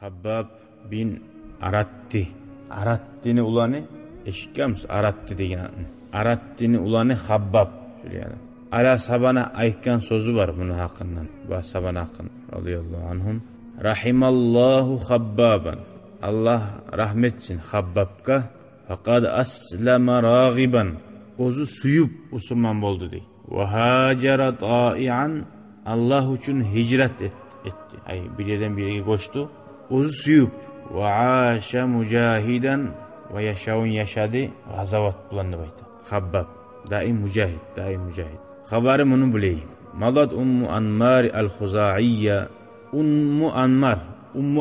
Habbab bin Aratti. Aratti'ni ulanı eşitkenmiz? Aratti degan. Aratti'ni ulanı Habbab. Ala sabana aytgan so'zi var bunun hakkından. Bu sabana hakkında. Radıyallahu anhum. Rahimallahu Habbaban. Allah rahmetsin Habbabga. Faqad aslama ragiban. Ozu suyup Müslüman oldu dey. Ve hacera ta'ian. Allah için hicret etti. Ay bir yerden bir yere koştu. Ozu suyup. Ve aşa mücahiden ve yaşadı. Gazavat bulandı bayta. Habbab. Daim mücahid. Habari bunu bileyim. Malat Ummu Anmar el-Huza'iyye. Ummu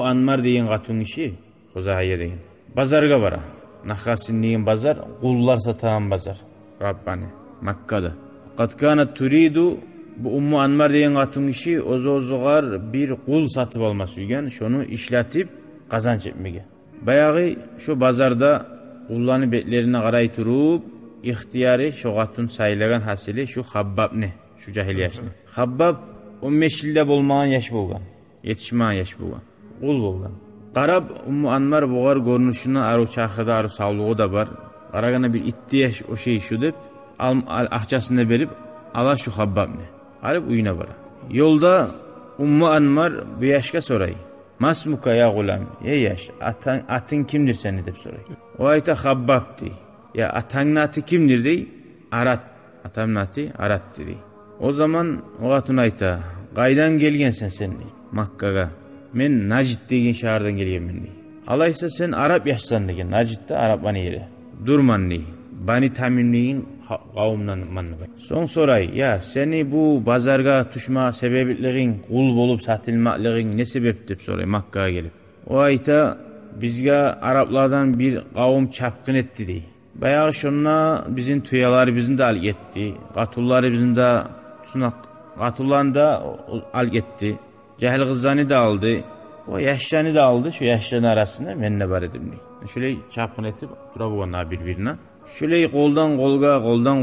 Anmar deyin katun işi. Huza'iyye deyin. Bazarga bara. Nakhasin deyin bazar. Kullar satan bazar. Rabbani. Makka'da. Kad kanat turidu. Bu Ummu Anmar deyin katun işi. Ozozugar bir kul satıp alması ügen. Şunu işletip kazanç etmege. Bayağı şu bazarda kullanı betlerine karay turup ihtiyarı şu katun sayılagan hasili şu Habbab ne? Şu cahil yaşını. Habbab 15 yılda bolmağın yaş bolgan. Yetişmağın yaş bolgan. Kul bolgan. Qarab Ummu Anmar boğar görünüşüne aru çarxıda aru sağlığı da var. Qaragana bir ihtiyaç o şey şu dep ahçasını verip ala şu Habbab ne? Alip uyuna bara. Yolda Ummu Anmar bu yaşka soray. Masmuka ya gulam. Ey yaş atın kimdir seni dep soray. O ayta Habbab dey. Ya atannati kimdir dey? Arat. Atannati Arat dey. O zaman o atın ayta. Qaydan gelgensen sen dey. Makkaga. Men Najd degen şahardan gelgenmen dey. Alaysa sen Arap yaşsan degen. Najd'da Arap bani yeri. Durman dey. Bani Tamimliğin kavumdan manı bay. Son soray. Ya seni bu bazarga tuşma sebebitliğin kul bolup satılmaklığın ne sebep dep soray Makka'ya gelip. O ayta bizga Araplardan bir kavum çapkın etti dey. Bayağı şunla bizim tüyaları bizim de alg etti. Katulları bizim de katullarını da alg etti. Cahil kızlarını da aldı. O yaşlarını da aldı. Şu yaşların arasında benimle var edimli. Şöyle çapkın etip durabuğanlar birbirine. Şöyle koldan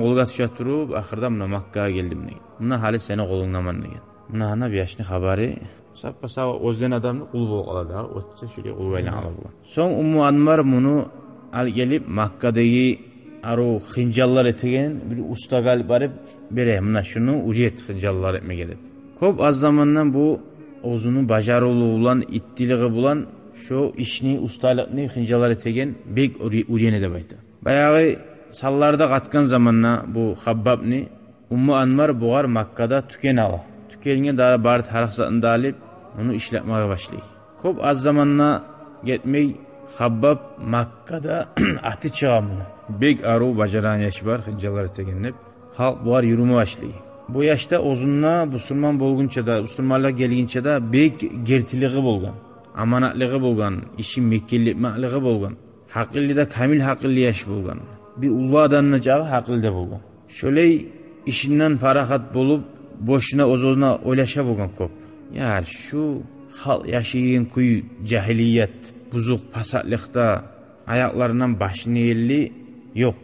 kolga tuşa durup ahırda buna Makka'ya geldim. Buna hali seni kolunlaman degan. Buna ana bir yaşlı habari. Sapasa özden adamını kul boğaladı. Otsa şöyle kul baylan aladı. Son Ummu Anmar bunu al gelip Makka'daki aru hıncallar etegen bir usta galip barıp bere buna şunu uriyet hıncallar etme gelip. Kop az zamandan bu ozunun bacarılı olan ittiliği bulan şu işini ustalıkını hıncallar etegen bek uriyene de bayta. Bayağı sallarda katkan zamanla bu Habbabni Ummu Anmar boğar Makka'da tüken ala. Tükenine daha bari tarafsatında alıp onu işletmeye başlayı. Kop az zamanla gitmeyi Habbab Makka'da atı çağımını. Bek aru bacaran yaş var. Hıncallar tegenlep. Halk buhar yürüme başlayı. Bu yaşta ozunla Müslüman bolgunça da, Müslümanlar gelginçe de bek gertiliği bolgan. Amanatlığı bolgan. İşin mekkellikliği bolgan. Hakilli de kamil hakilli yaş bolgan. Bir ulu adamına cağı hakilli de bolgan. Şöyle işinden farahat bolup boşuna ozuna oylaşa bolgan kop. Ya şu hal yaşayın kuyu cahiliyet. Buzuk pasatlıkta ayaklarından başını elli yok.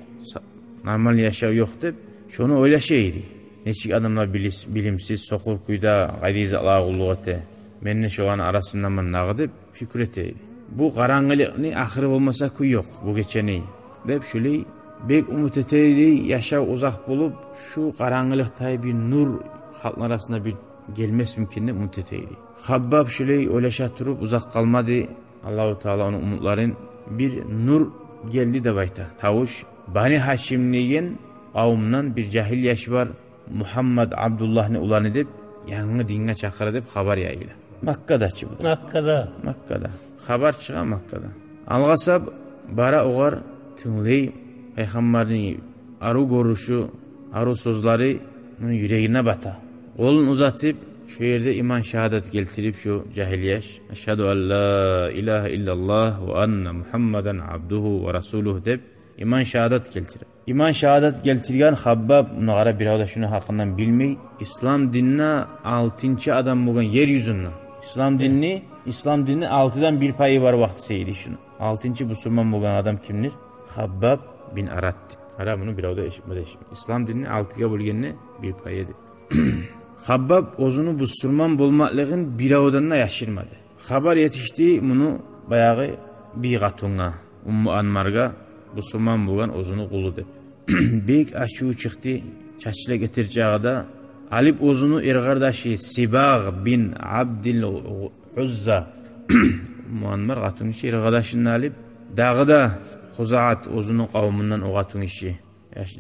Normal yaşav yok dep şunu oylaşaydı. Neçik adamlar bilimsiz sokur kuyda gayrizalar kulluk ete. Menne şu an arasından man nağı dep fikir eteydi. Bu karanlıkni ahırı olmasa kuy yok bu geçeni. Dep şöyle bek umut eteydi yaşav uzak bulup şu karanlıkta bir nur halklar arasında bir gelmez mümkünne umut eteydi. Habbab şöyle oylaşa durup uzak kalmadı. Allah-u Teala onun umutların bir nur geldi de bayta. Tavuş Bani Haşimliğin kavmından bir cahil yaş var. Muhammed Abdullah'ını ulan edip yanını dinle çakır edip haber yayıyla. Makka'da çıktı. Makka'da. Haber çıkan Makka'da. Algasab bara oğar tünley Peygamberin aru görüşü, aru sözleri onun yüreğine bata. Kolunu uzatıp şu yerde iman şehadet getirip şu cahiliyeş. Eşhedü en la ilahe illallah ve enne Muhammeden abduhu ve rasuluhu deb iman şehadet getirip. İman şehadet getirgen Habbab nağara bir arada şunu hakkından bilmey. İslam dinine 6. adam bugün yeryüzünde. İslam dinini 6'dan bir payı var vakti seydi şunu. 6. Müslüman bugün adam kimdir? Habbab bin Arat. Ara bunu bir arada eşitmede. İslam dinini 6'ya bölgenine bir payı. Habbab ozunu Müslüman bulmaklığın bir avdanına yaşırmadı. Haber yetişti bunu bayağı bir katunga, Ummu Anmarga Müslüman bulgan ozunu kulu dep. Bek aşığı çıktı, çaçla getireceği da Alip ozunu irgardaşı Sibag bin Abdil Uzza Ummu Anmar katun işi irgardaşını alip dağda Huzaat ozunun kavmundan o katun işi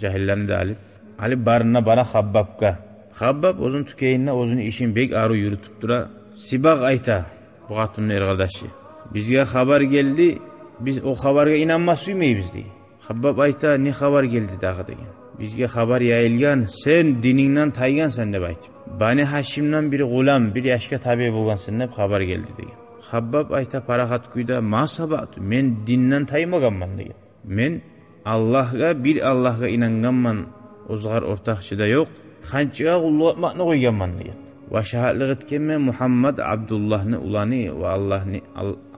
cahillerini de alip barına bara Habbabka. Habbab ozun tükeyinle ozunu işin bek arı yürütüp dura Sibag ayta bu katunun irgardaşı. Bizge haber geldi, biz o habere inanmaz mıyız diye. Habbab ayta ne haber geldi dağı degan. Bizge haber yayılgan, sen dininden taygan sen de bayt. Bani Haşim'den biri gulam, bir yaşka tabi bulgan sen de haber geldi degan. Habbab ayta parahat kuyda ma sabat, men dinden taymaganman degan. Men Allah'a bir Allah'a inanganman, ozgar ortakçıda yok. Hançıga kullu etmakni koyganman degan. Ve şahitlik etkenme Muhammed Abdullah'ni ulani ve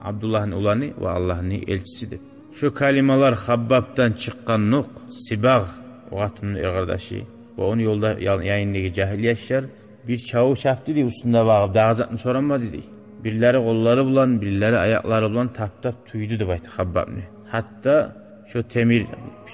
Abdullah'ni ulani ve Allah'ni elçisidir. Şu kalimalar Habbab'dan çıkan nok, Sibag o hatunun irgardaşı ve onu yolda yayındaki cahiliyetçiler bir çavu çaptı diye üstünde bağıb dağızatını soranmadı diye. Birileri kolları bulan, birileri ayakları bulan tap tüydü de baytı Habbab'ni. Hatta şu temir,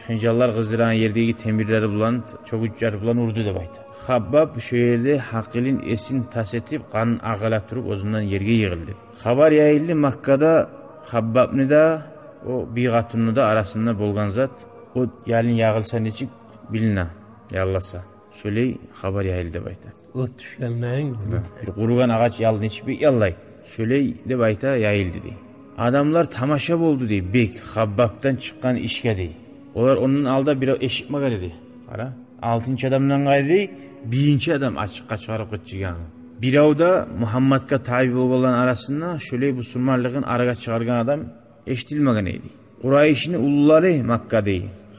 hıncallar kızdıran yerdeki temirleri bulan, çok uçlar bulan urdu da baytı. Habbab şu yerde Hakil'in esin tas etip kan ağala turup ozundan yerge yığıldı. Haber yayıldı Makka'da Habbab'ni da o bir katununu da arasında bolgan zat o yalın yağılsa neçik bilina yallasa. Şöyle haber yayıldı bayta. O düşlenmeyin. Bir kurugan ağaç yalın neçik bir yallay. Şöyle de bayta yayıldı diye. Adamlar tamaşa oldu diye. Bek Habbab'dan çıkan işke diye. Onlar onun alda bir eşik magali diye. Ara. 6. adamdan gayrı 1. adam açıkça çıkarıp gitçigan. Bir avda Muhammed'ga tabi olan arasında şöyle bu Müslümanlığın araga çıkargan adam eşitilmegen idi. Kurayş'ın ulları Makka'da.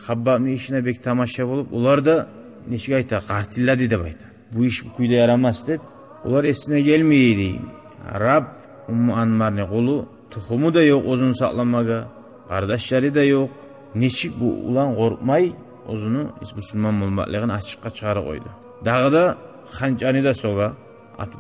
Habbab'ın işine bek tamaşa olup ular da neşik ayta qartilladi de bayta. Bu iş bu kuyda yaramaz deb ular esine gelmeydi. Rab Ummu Anmar'ın kolu tuhumu da yok uzun saklamaga. Kardeşleri de yok. Neçik bu ulan korkmay ozunu Müslüman olmaklığını açıkça çıkarı koydu. Dağda hançani da soga,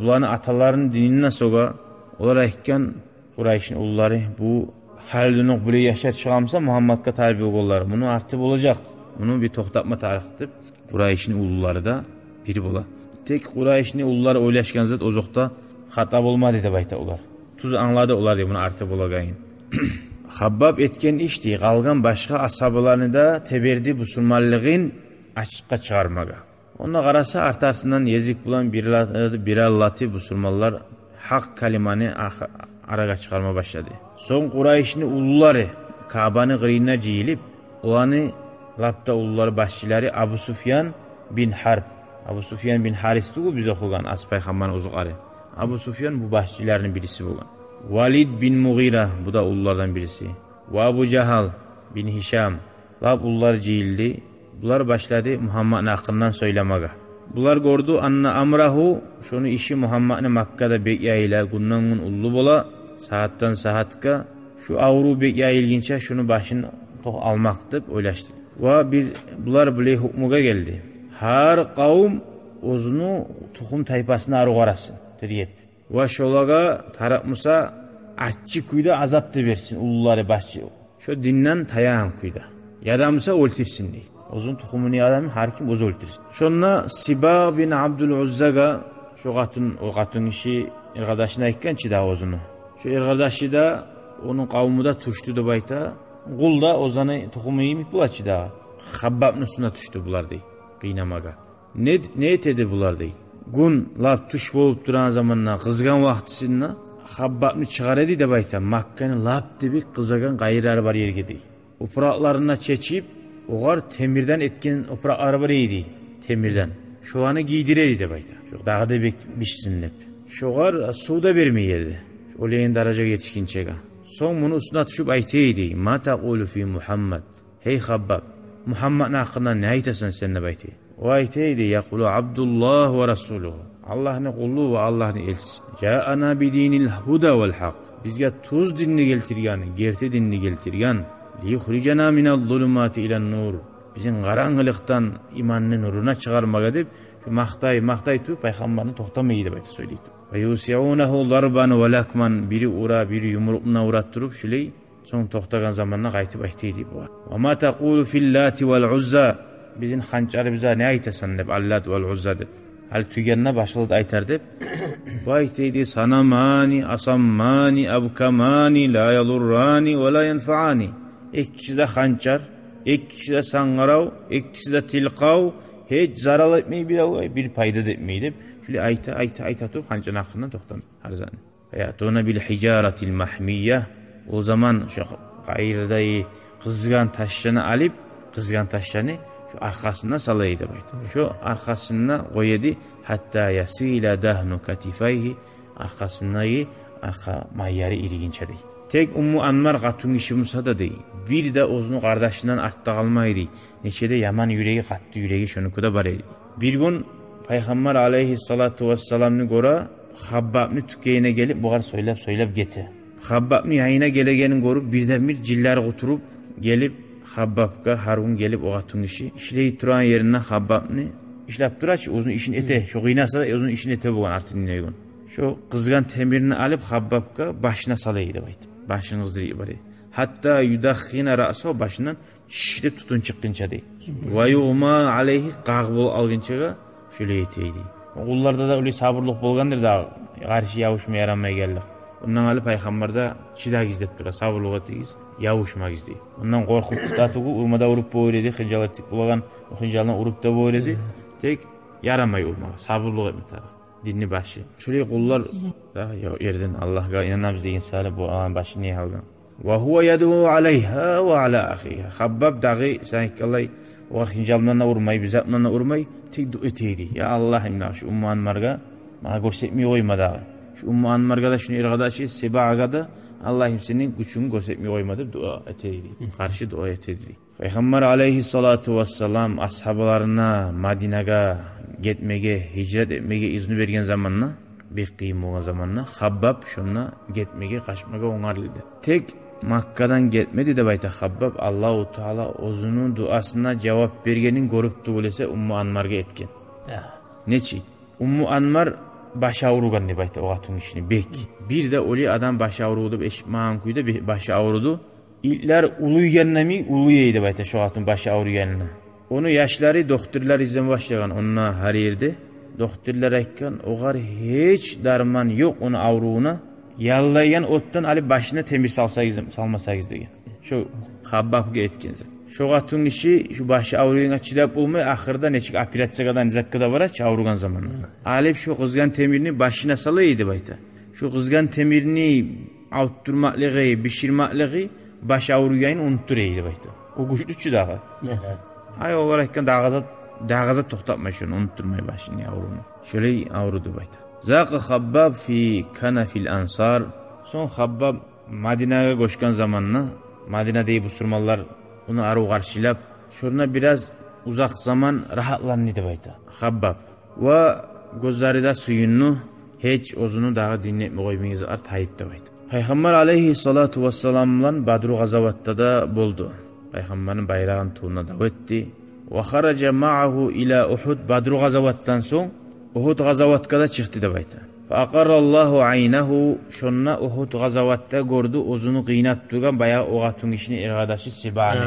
bulanı ataların dinine soga, olar ayıkken Kurayş'ın ulları bu halini böyle yaşar çıkamsa Muhammed'ga tabi olurlar. Bunu artık olacak. Bunu bir toxtatma tarixtip Kurayş'ın ulları da biri bola. Tek Kurayş'ın ulları oylaşkan zat ozoqda hata olmadı da bayta ular. Tuz anladı ular diye bunu artık olagayın. Habbab etken işti, kalgan başka ashablarını da teberdi Müslümanlığın açıkça çıkarmaga. Ona karasa artasından yezik bulan bir Allah'ı Müslümanlar hak kalimani araga çıkarma başladı. Son Kurayş'ın uluları Kabe'nin gırına ciyilip, olanı lapta uluları başçıları Abu Sufyan bin Harb. Abu Sufyan bin Haris'ti bu bize okugan Aspayhamman ozuqarı. Abu Sufyan bu başçılarının birisi bulan. Valid bin Mughira bu da ullardan birisi. Ve Abu Cahal bin Hişam. Lab ullar ciyildi. Bunlar başladı Muhammed'in hakkından söylemeye. Bunlar gördü anna amrahu şunu işi Muhammed'in Makka'da bekyayla gunnangun ullu bola saattan saatka şu avru bekyayılginçe şunu başını almak deb oylaştı. Ve bunlar bile hukmuga geldi. Her kavm ozunu tuhum tayfasına arı qarasın dedi. Ve şolaga tarap Musa aççı kuyda azap da versin ulluları başçı. Şu dinden tayağın kuyda. Yadamsa oltirsin değil. Uzun tuhumunu yadamı hakim oz oltirsin. Şonna Sibag bin Abdul Uzzaga şu o katun işi irgadaşına ikken çida ozunu. Şu irgadaşı da onun kavmu da tuştu da bayta. Kul da ozanı tuhumu yemik bula çida. Habbab'ın üstüne tuştu bular değil. Kıynamaga. Ne etedi bular değil. Gun lap tuş bolup duran zamanla kızgan vaktisinde Habbab'ını çıkar edi de bayta. Makka'nın lap dibi kızagan gayrarı var yerge değil. Upraklarına çeçip oğar temirden etken uprakları var eydi. Temirden. Şu anı giydireydi de bayta. Şu dağda bekmişsin hep. Şu oğar su da vermeyedi. Oleyin daraja yetişkin çeka. Son bunu üstüne tuşup ayteydi. Ma taqulu fi Muhammed. Hey Habbab. Muhammed'in hakkında ne aytasın sen de bayti? O ayteydi. Yakulu Abdullah ve Rasuluhu. Allah'ın kulu ve Allah'ın elçisi. Ca'ana bidinil huda vel haq. Bizge tuz dinini geltirgen, gerte dinini geltirgen. Liyuhricana minel zulumati ilen nur. Bizim karanlıktan imanın nuruna çıkarmak edip şu mahtay tu peygamberini toxtamaydı baytı söyleydi. Ve yusi'unahu darban ve lakman, biri ura, biri yumruqna uratırıp şuley soň toktagan zamanna qaytyp aýtdy bu. Wa ma taqulu fil Lati wal Uzza, bizin hançarybıza ne aytasan dep, Allat wal Uzza dep. Al tügenna başylyk aytar dep. Bu aýtdy sanamani, asammani, abkamani, la yalurrani we la yanfa'ani. İkisi hançar, ikisi sangaraw, ikisi tilqaw, hiç zarar etmeyi bir payda etmeyi dep. Şöyle ayta turup hançanın hakkından toktan harzan. Hayatuna bil hicaratil mahmiyye, o zaman şu gayrıdayı kızgan taşlarını alıp, kızgan taşlarını şu arkasına salaydı bayta. Şu arkasına koydu, hatta yasila dahnu katifayhi, arkasındayı arka mayyarı iriginçe dey. Tek Ummu Anmar katun işi Musa da dey. Bir de ozunu kardeşinden artta kalmaydı. Neçede yaman yüreği kattı yüreği şonukuda baraydı. Bir gün Peygamber aleyhissalatu vesselam'ını gora Habbab'ını tükeyine gelip buğar söylep geti. Habbab'ını yayına gelegenin gorup birden bir ciller oturup gelip Habbab'ga Harun gelip o atın işi işleyi turan yerine Habbab'ını işlep duraç uzun işin ete şu kıynasa da uzun işin ete buğan artık ne gün. Şu kızgan temirini alıp Habbab'ga başına salaydı baydı. Başını kızdırıyı bari. Hatta yudakhina ra'sa başından şişte tutun çıkkınca dey. Ve yuğma aleyhi qağbol algınçaga şöyle yeteydi. Oğullarda da öyle sabırlık bolgandır da karşı yavuşma yaramaya geldik. Ondan alıp Peygamber'da çida gizlep dura, sabırlık etigiz, yavuşma gizley. Ondan korkup tutatıgı urmada urup boğuledi, hıncal etip bulagan, o hıncalına urup da boğuledi. Tek yaramay urmağa, sabırlık etme taraf. Dinli başı. Şöyle kullar da yerden Allah'a inanamız deyin sahip bu ağın başı niye algan. Ve huve yed'u aleyha ve ala ahiha. Habbab dağı sanki Allah o hıncalına urmay, bizatına urmay. Tek dua eteydi. Ya Allah imna şu Ummu Anmarga bana görsetmeyi koymadı. Şu Ummu Anmarga da şunu irgadaşı Seba'ga da Allah'ım senin gücünü görsetmeyi koymadı dua eteydi. Karşı dua eteydi. Peygamber aleyhissalatu vesselam ashablarına Madine'ga gitmege, hicret etmege izni vergen zamanla bir kıyım olan zamanla Habbab şunla gitmege, kaçmaga onarlıydı. Tek Makka'dan gitmedi de bayta Habbab Allahu Teala ozunun duasına cevap bergenin görüp tuğulese Ummu Anmarga etken. Neçi? Ummu Anmar başı ağrugan ne bayta o atın işini bek. Bir de oli adam başı ağrudu eşmağın kuyda başı ağrudu. İlkler uluygenle mi uluyeydi bayta şu atın başı ağrugenine. Onu yaşları doktorlar izleme başlayan onunla her yerde. Doktorlar aytkan oğar hiç darman yok onu ağruğuna. Yallayan ottan alıp başına temir salmasayız degen. Şu Habbabga etkense. Şu atın işi şu başı ağrıyına çilap olmay ahırda neçik operatsiyadan zakkada bara çağırgan zamanı. Alıp şu kızgan temirini başına salaydı bayta. Şu kızgan temirini avutturmaklığı, pişirmaklığı baş ağrıyını unutturaydı bayta. O güçlüçü dağı. Hay olarakkan dağaza toktatmay şunu unutturmay başını ağrını. Şöyle ağrıdı bayta. Zaka Habbab fi kanafil ansar. Son Habbab Madine'ye koşkan zamanla Madine'de bu Müslümanlar onu arı karşılap şuna biraz uzak zaman rahatlandı bayta. Habbab ve gözlerinde suyunu hiç ozunu daha dinletme koymayız art hayıp da bayta. Peygamber aleyhissalatu vesselam'la Badru gazavatta da buldu. Peygamberin bayrağın tuğuna davetti. Ve haraca ma'ahu ila Uhud. Badru gazavattan son Uhud gazavatka da çıktı da bayta. Fa aqarrallahu aynahu. Şonna Uhud gazavatta gördü ozunu kıynap durgan bayağı o atın işini irgadaşı Siba'ni.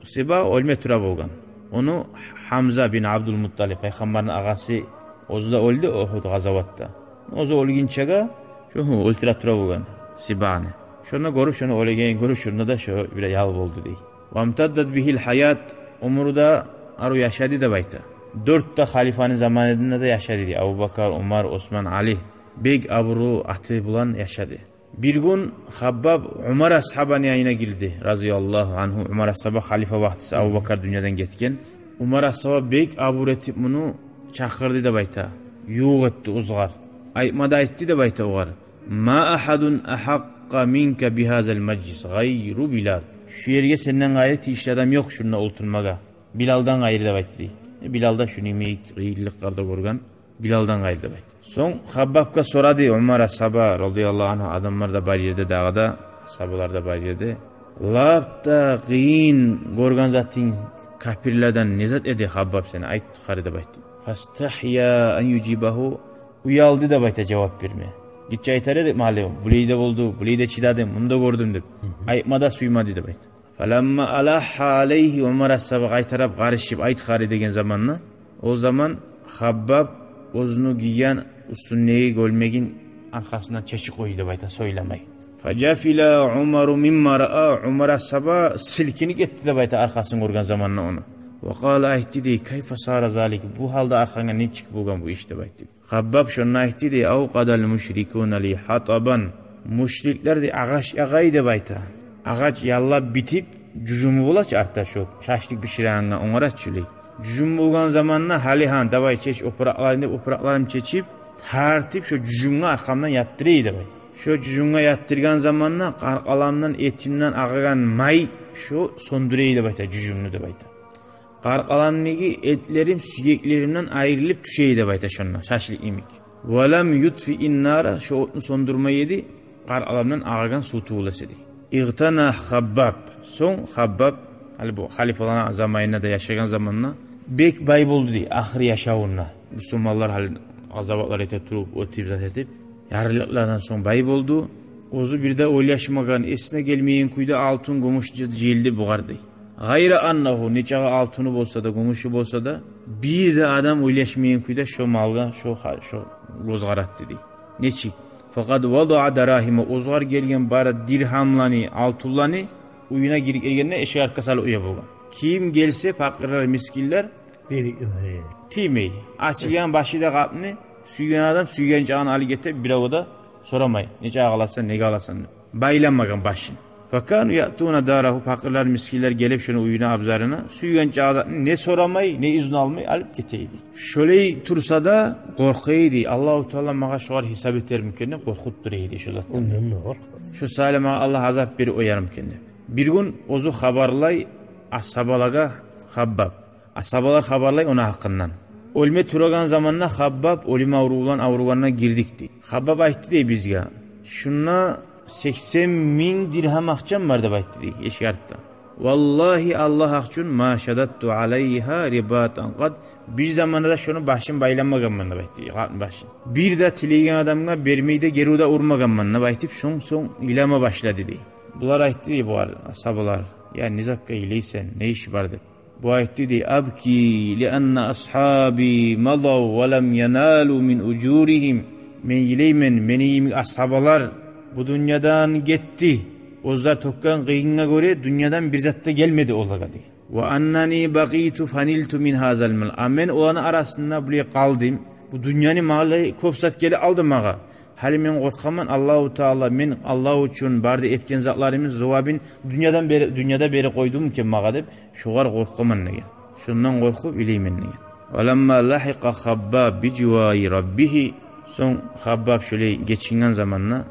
Siba ölme tura bolgan. Onu Hamza bin Abdülmuttalib Peygamberin ağası ozu da öldü Uhud gazavatta. Ozu ölgünçega şu ultra tura bolgan Siba'ni. Şonna görüp şunu ölgen görüp şunda da şu bir yal boldu dey. Ve imtaddat bihil hayat. Umurda aru yaşadı da bayta. 4 da halifanın zamanında da yaşadı diye. Abu Bakar, Umar, Osman, Ali. Beg Abru atı bulan yaşadı. Bir gün Habbab Umar ashabani yayına girdi. Razıyallahu anhu. Umar ashaba halifa vaktisi Abu Bakar dünyadan getken. Umar ashaba Beg Abru etip bunu çakırdı da bayta. Yuğ etti uzgar. Aytmada etti de bayta uğar. Ma ahadun ahakka minke bihazel meclis gayru Bilal. Şu yerge senden gayret işli adam yok şuna oturmaga. Bilal'dan gayrı da baytı. Bilal'da şunu imeyik gıyırlıklarda görgen. Bilal'dan gayrı da baytı. Son Habbab'a soradı Umar ashaba radıyallahu anh adamlar da bari yerde dağda. Ashabalar da bari yerde. Labda gıyın görgen zaten kapirlerden nezat edi Habbab seni ayt tukarı da baytı. Fastahya en yucibahu. uyaldı da bayta cevap vermeye. Gitçe aytar edip mahallim. Buleyde oldu, buleyde çidadım, bunu da gördüm dep. Aytmada suymadı da bayta. Falamma alahha aleyhi Umar as-Sabah aytarab qarışıp ayt xari degen zamanla. O zaman Habbab ozunu giyen üstünneyi gölmegin arkasından çeşik koydu bayta söylemey. Facafila Umaru mimma ra'a Umar as-Sabah silkinik etti de bayta arkasını görgen zamanla onu. Ve qala aytti de kayfa sara zalik bu halda arkanga ne çık bulgan bu işte bayta. Habbab şonna aytti de au qadal müşrikun li hataban müşrikler de ağaydı bayta. Ağaç yallab bitip cücümü bulaç arta şu şaşlık pişirenga onlara çüli. Cücüm bulgan zamanla halihan davay çeş operaklarını çeçip tartip şu cücümü arkamdan yattırıydı bayta. Şu cücümü yattırgan zamanla qarqalamdan etimden ağagan may şu sonduruydu bayta cücümlü de bayta. Qarqalamnigi etlerim süyeklerimden ayrılıp düşeydi bayta şonna şaşlık imik. Velam yutfi innara şu otunu sondurma yedi qarqalamdan ağagan su tuğulasıydı. İğtana Habbab. Son Habbab bu halifaların zamanında da yaşayan zamanla bek bay buldu diye ahir yaşavunna. Müslümanlar azabatlar ete turup o tibzat edip yarılıklardan son bay buldu. Ozu bir de oylaşmagan esine gelmeyen kuyda altın gumuş cildi buğardı. Gayra annahu neçağı altını bolsa da gumuşu bolsa da bir de adam oylaşmayan kuyda şu malga şu rozgarat dedi. Neçik? Fakat vada'a darahime ozgar gelgen bara dirhamlani altullani uyuna girip gelgenine eşek arkasıyla uya bulgan. Kim gelse fakirler miskiller timey. Açıyan başı da kapını süygen adam süygen çağını alı getir bir avada soramay. Nece ağalasan nege ağalasan. Baylanmagan başın. Fakat yattuğuna darahu fakirler miskiller gelip şunu uyuna abzarına süygen çağda ne soramay ne izin almay alıp geteydi. Şöyle tursa da korkuydu. Allahu Teala mağa şuar hesap eder mükenne korkutturaydı şu zattan. Şu salima Allah azap biri oyarım kendi. Bir gün ozu habarlay ashabalaga Habbab. Ashabalar habarlay ona hakkından. Ölme turagan zamanla Habbab ölüm avruğuna girdikti. Habbab aytti de bizge. Şuna 80.000 dirham akçam vardı baytti de eşkartta. Vallahi Allah akçun ma şadattu aleyha ribatan qad bir zamanda şunu başın baylanmagan manna baytti başın. Bir de tilegen adamga bermeyde geruda urmagan manna baytip son ilama başladı dedi. Bunlar aytti bu ashabalar. Ya nizakka ileysen ne iş vardı? Bu aytti de abki li anna ashabi malav ve lem yenalu min ucurihim. Men ileymen meniyim ashabalar bu dünyadan gitti. Ozlar tokkan qıyınga göre dünyadan bir zatta gelmedi olaga değil. Ve annani baqitu faniltu min hazal mal. Amen olanı arasında buraya kaldım. Bu dünyanın malı kopsat geli aldım mağa. Hali men korkaman Allahu Teala men Allah için barda etken zatlarımız zovabin dünyada beri koydum ki mağa dep şugar korkaman ne. Şundan korkup ileymen ne. Velamma lahiqa Habbab bi civayi rabbih. Son Habbab şöyle geçingen zamanla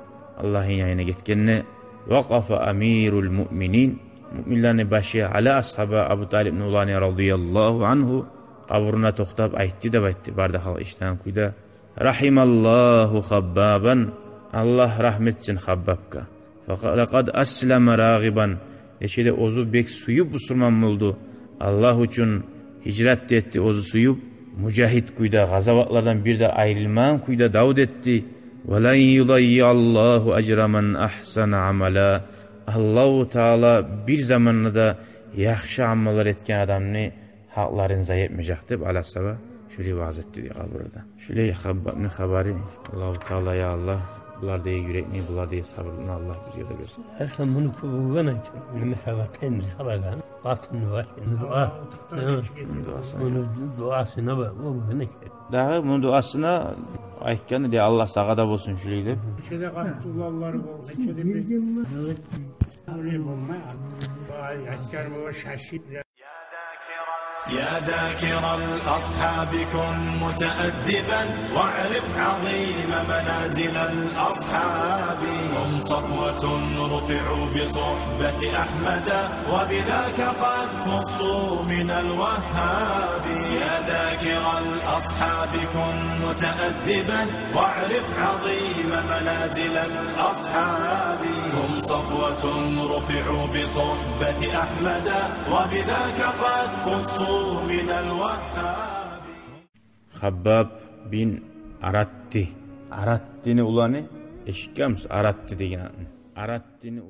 Allah'ın yanına gitkenine vaqafa amirul mu'minin müminlerin başı ala ashaba Abu Talib nulani radıyallahu anhu qabruna toxtab aytdı da baytdı barda hal işten kuyda rahimallahu Habbaban Allah rahmetsin Habbabka faqad aslama ragiban eşide ozu bek suyup usurman buldu Allah için hicret etti ozu suyup mücahit kuyda gazavatlardan bir de ayrılman kuyda davud etti وَلَنْ يُضَيِّ اللّٰهُ اَجْرَ مَنْ اَحْسَنَ عَمَلًا Allah-u Teala bir zamanında da yaxşı amallar etken adamını haklarını zayi etmeyecek deyip Aleyhisselam şöyle vaaz etti diye burada. Şöyle Habbab'ın haberi Allah-u Teala ya Allah bunlar diye yürekli bunlar diye sabırlı Allah bize de versin. Erkan bunu kubugana mesela kendi sabırlan batını var dua duasına bak bu ne ki daha bunun duasına aytkanı diye Allah sağada olsun şöyle deyip İçede Abdullahlar oldu. İçede bir öyle olmaya aytkar bu şaşıp يا ذاكر الأصحاب كن متأدبا واعرف عظيم منازل الأصحاب هم صفوة رفعوا بصحبة أحمد وبذاك قد خصوا من الوهاب يا ذاكر الأصحاب كن متأدبا واعرف عظيم منازل الأصحاب هم صفوة رفعوا بصحبة أحمد وبذاك قد خصوا Habbab bin Aratti. Arattini ulanı eşitkenmiz? Aratti degen. Arattini